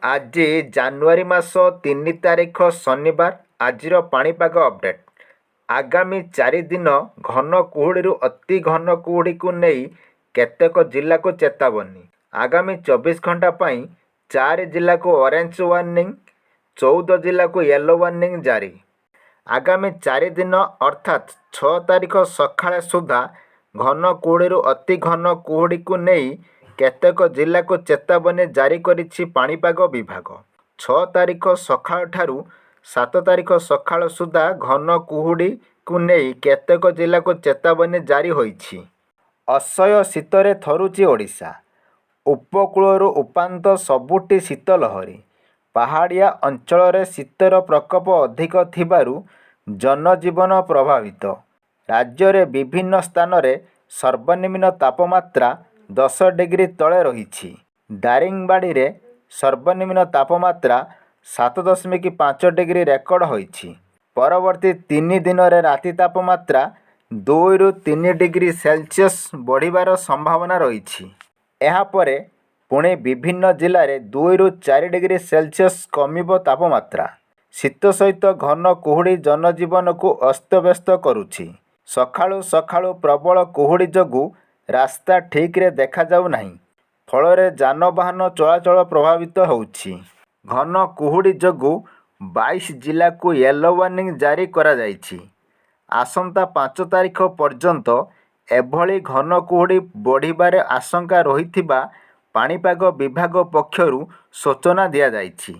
ଆଜି ଜାନୁଆରୀ ମାସ 3 ତାରିଖ ଶନିବାର। ଆଜିର ପାଣିପାଗ ଅପଡେଟ୍। ଆଗାମୀ 4 ଦିନ ଘନ କୁହୁଡ଼ିରୁ ଅତି ଘନ କୁହୁଡ଼ିକୁ ନେଇ କେତେକ ଜିଲ୍ଲାକୁ ଚେତାବନୀ। ଆଗାମୀ 24 ଘଣ୍ଟା ପାଇଁ 4 ଜିଲ୍ଲାକୁ ଅରେଞ୍ଜ ୱାର୍ଣ୍ଣିଂ, 14 ଜିଲ୍ଲାକୁ ୟେଲୋ ୱାର୍ଣ୍ଣିଂ ଜାରି। ଆଗାମୀ 4 ଦିନ ଅର୍ଥାତ୍ 6 ତାରିଖ ସକାଳ ସୁଦ୍ଧା ଘନ କୁହୁଡ଼ିରୁ ଅତି ଘନ କୁହୁଡ଼ିକୁ ନେଇ କେତେକ ଜିଲ୍ଲାକୁ ଚେତାବନୀ ଜାରି କରିଛି ପାଣିପାଗ ବିଭାଗ। 6 ତାରିଖ ସକାଳଠାରୁ 7 ତାରିଖ ସକାଳ ସୁଦ୍ଧା ଘନ କୁହୁଡ଼ିକୁ ନେଇ କେତେକ ଜିଲ୍ଲାକୁ ଚେତାବନୀ ଜାରି ହୋଇଛି। ଅସହ୍ୟ ଶୀତରେ ଥରୁଛି ଓଡ଼ିଶା। ଉପକୂଳରୁ ଉପାନ୍ତ ସବୁଠି ଶୀତଲହରୀ। ପାହାଡ଼ିଆ ଅଞ୍ଚଳରେ ଶୀତର ପ୍ରକୋପ ଅଧିକ ଥିବାରୁ ଜନଜୀବନ ପ୍ରଭାବିତ। ରାଜ୍ୟରେ ବିଭିନ୍ନ ସ୍ଥାନରେ ସର୍ବନିମ୍ନ ତାପମାତ୍ରା 10 ଡିଗ୍ରୀ ତଳେ ରହିଛି। ଦାରିଙ୍ଗବାଡ଼ିରେ ସର୍ବନିମ୍ନ ତାପମାତ୍ରା 7.5 ଡିଗ୍ରୀ ରେକର୍ଡ ହୋଇଛି। ପରବର୍ତ୍ତୀ 3 ଦିନରେ ରାତି ତାପମାତ୍ରା 2ରୁ 3 ଡିଗ୍ରୀ ସେଲସିୟସ୍ ବଢ଼ିବାର ସମ୍ଭାବନା ରହିଛି। ଏହାପରେ ପୁଣି ବିଭିନ୍ନ ଜିଲ୍ଲାରେ 2ରୁ 4 ଡିଗ୍ରୀ ସେଲସିୟସ୍ କମିବ ତାପମାତ୍ରା। ଶୀତ ସହିତ ଘନ କୁହୁଡ଼ି ଜନଜୀବନକୁ ଅସ୍ତବ୍ୟସ୍ତ କରୁଛି। ସକାଳୁ ସକାଳୁ ପ୍ରବଳ କୁହୁଡ଼ି ଯୋଗୁଁ ରାସ୍ତା ଠିକ୍ରେ ଦେଖାଯାଉ ନାହିଁ। ଫଳରେ ଯାନବାହନ ଚଳାଚଳ ପ୍ରଭାବିତ ହେଉଛି। ଘନ କୁହୁଡ଼ି ଯୋଗୁଁ 22 ଜିଲ୍ଲାକୁ ୟେଲୋ ୱାର୍ଣ୍ଣିଂ ଜାରି କରାଯାଇଛି। ଆସନ୍ତା 5 ତାରିଖ ପର୍ଯ୍ୟନ୍ତ ଏଭଳି ଘନ କୁହୁଡ଼ି ବଢ଼ିବାର ଆଶଙ୍କା ରହିଥିବା ପାଣିପାଗ ବିଭାଗ ପକ୍ଷରୁ ସୂଚନା ଦିଆଯାଇଛି।